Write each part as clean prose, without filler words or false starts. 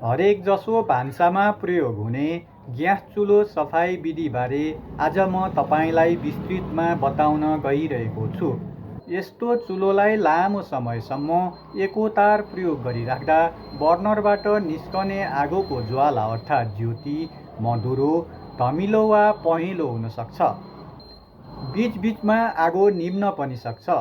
हरेक जसो भान्सामा प्रयोग हुने ग्यास चुलो सफाई विधिबारे आज म तपाईँलाई विस्तृतमा बताउन गइरहेको छु। यस्तो चुलोलाई लामो समयसम्म एकोतार प्रयोग गरिराख्दा बर्नरबाट निस्कने आगोको ज्वाला अर्थात् ज्योति मधुरो, धमिलो वा पहेँलो हुन सक्छ। बीचबीचमा आगो निभ्न पनि सक्छ।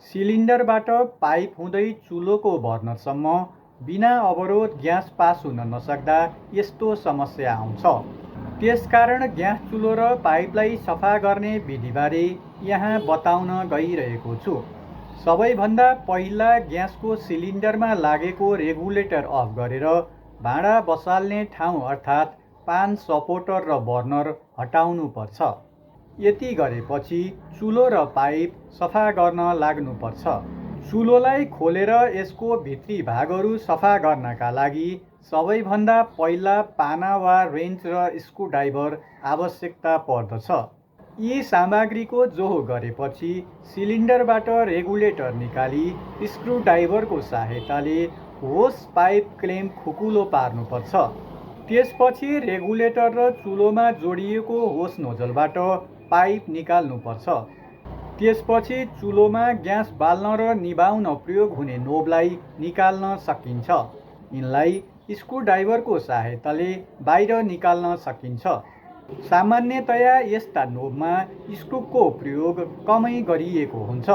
सिलिन्डरबाट पाइप हुँदै चुलोको बर्नरसम्म बिना अवरोध ग्यास पास हुन नसक्दा यस्तो समस्या आउँछ। त्यसकारण ग्यास चुलो र पाइपलाई सफा गर्ने विधिबारे यहाँ बताउन गइरहेको छु। सबैभन्दा पहिला ग्यासको सिलिन्डरमा लागेको रेगुलेटर अफ गरेर भाँडा बसाल्ने ठाउँ अर्थात् पान सपोर्टर र बर्नर हटाउनु पर्छ। यति गरेपछि चुलो र पाइप सफा गर्न लाग्नुपर्छ। चुलोलाई खोलेर यसको भित्री भागहरू सफा गर्नका लागि सबैभन्दा पहिला पाना वा रेन्च र स्क्रुड्राइभर आवश्यकता पर्दछ। यी सामग्रीको जोहो गरेपछि सिलिन्डरबाट रेगुलेटर निकाली स्क्रुड्राइभरको सहायताले होस पाइप क्लेम्प खुकुलो पार्नुपर्छ। त्यसपछि रेगुलेटर र चुलोमा जोडिएको होस नोजलबाट पाइप निकाल्नुपर्छ। त्यसपछि चुलोमा ग्यास बाल्न र निभाउन प्रयोग हुने नोबलाई निकाल्न सकिन्छ। यिनलाई स्क्रुड्राइभरको सहायताले बाहिर निकाल्न सकिन्छ। सामान्यतया यस्ता नोबमा स्क्रुको प्रयोग कमै गरिएको हुन्छ।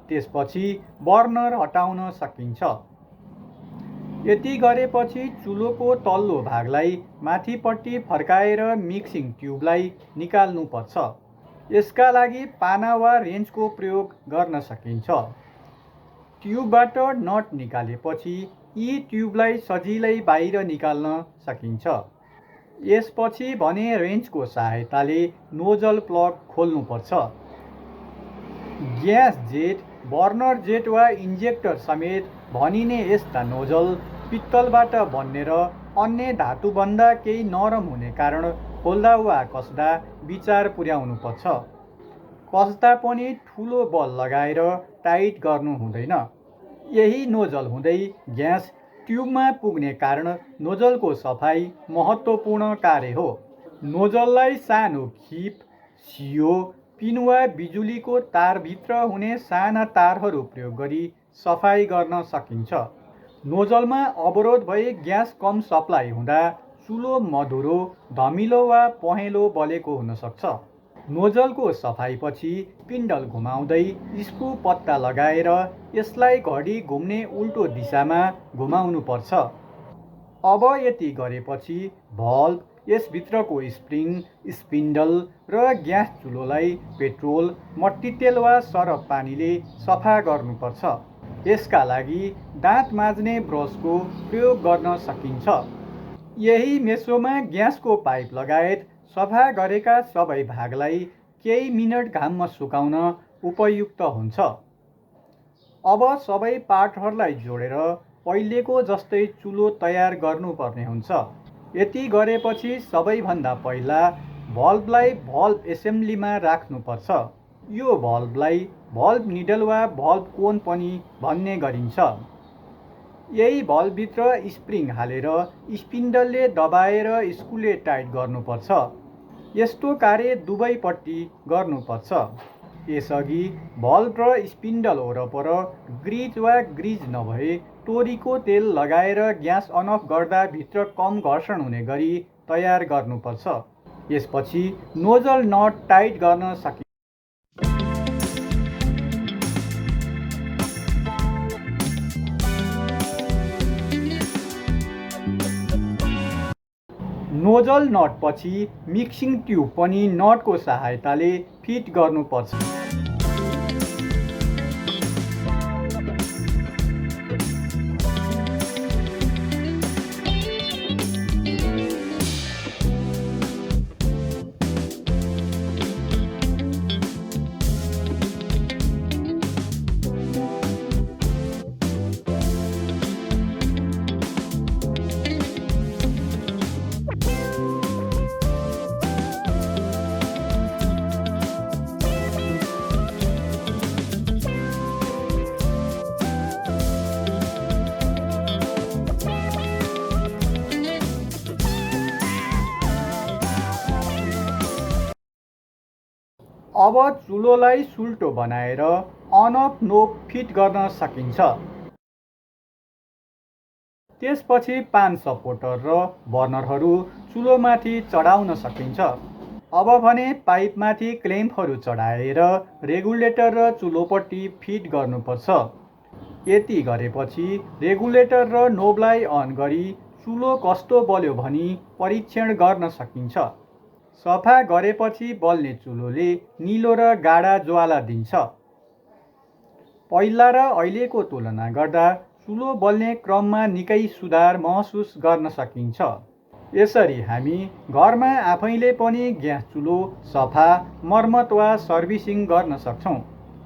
त्यसपछि बर्नर हटाउन सकिन्छ। यति गरेपछि चुलोको तल्लो भागलाई माथिपट्टि फर्काएर मिक्सिङ ट्युबलाई निकाल्नुपर्छ। यसका लागि पाना वा रेन्चको प्रयोग गर्न सकिन्छ। ट्युबबाट नट निकालेपछि यी ट्युबलाई सजिलै बाहिर निकाल्न सकिन्छ। यसपछि भने रेन्चको सहायताले नोजल प्लग खोल्नुपर्छ। ग्यास जेट, बर्नर जेट वा इन्जेक्टर समेत भनिने यस्ता नोजल पित्तलबाट बन्ने र अन्य धातुभन्दा केही नरम हुने कारण खोल्दा वा कसदा विचार पुर्याउनुपर्छ। कसदा पनि ठुलो बल लगाएर टाइट गर्नु हुँदैन। यही नोजल हुँदै ग्यास ट्युबमा पुग्ने कारण नोजलको सफाई महत्त्वपूर्ण कार्य हो। नोजललाई सानो खिप, सियो, पिन वा बिजुलीको तारभित्र हुने साना तारहरू प्रयोग गरी सफाई गर्न सकिन्छ। नोजलमा अवरोध भई ग्यास कम सप्लाई हुँदा चुलो मधुरो, धमिलो वा पहेँलो बलेको हुन सक्छ। नोजलको सफाइपछि पिन्डल घुमाउँदै स्क्रु पत्ता लगाएर यसलाई घडी घुम्ने उल्टो दिशामा घुमाउनुपर्छ। अब यति गरेपछि भल्भ, यसभित्रको स्प्रिङ, स्पिन्डल र ग्यास चुलोलाई पेट्रोल, मट्टितेल वा सरफ पानीले सफा गर्नुपर्छ। यसका लागि दाँत माझ्ने ब्रसको प्रयोग गर्न सकिन्छ। यही मेसोमा ग्यासको पाइप लगायत सफा गरेका सबै भागलाई केही मिनट घाममा सुकाउन उपयुक्त हुन्छ। अब सबै पार्टहरूलाई जोडेर पहिलेको जस्तै चुलो तयार गर्नुपर्ने हुन्छ। यति गरेपछि सबैभन्दा पहिला भल्भलाई भल्भ एसेम्ब्लीमा राख्नुपर्छ। यो भल्भलाई भल्भ निडल वा भल्भ कोन पनि भन्ने गरिन्छ। यही भल्भभित्र स्प्रिङ हालेर स्पिन्डलले दबाएर स्क्रुले टाइट गर्नुपर्छ। यस्तो कार्य दुवैपट्टि गर्नुपर्छ। यसअघि भल्भ र स्पिन्डल वरपर ग्रिज वा ग्रिज नभए तोरीको तेल लगाएर ग्यास अन अफ गर्दा भित्र कम घर्षण हुने गरी तयार गर्नुपर्छ। यसपछि नोजल नट टाइट गर्न सकिन्छ। नोजल नटपछि मिक्सिङ ट्युब पनि नटको सहायताले फिट गर्नुपर्छ। अब चुलोलाई सुल्टो बनाएर अन अफ नोब फिट गर्न सकिन्छ। त्यसपछि पान सपोर्टर र बर्नरहरू चुलोमाथि चढाउन सकिन्छ। अब भने पाइपमाथि क्ल्याम्पहरू चढाएर रेगुलेटर र चुलोपट्टि फिट गर्नुपर्छ। यति गरेपछि रेगुलेटर र नोबलाई अन गरी चुलो कस्तो बल्यो भनी परीक्षण गर्न सकिन्छ। सफा गरेपछि बल्ने चुलोले निलो र गाढा ज्वाला दिन्छ। पहिला र अहिलेको तुलना गर्दा चुलो बल्ने क्रममा निकै सुधार महसुस गर्न सकिन्छ। यसरी हामी घरमा आफैले पनि ग्यास चुलो सफा, मर्मत वा सर्भिसिङ गर्न सक्छौँ।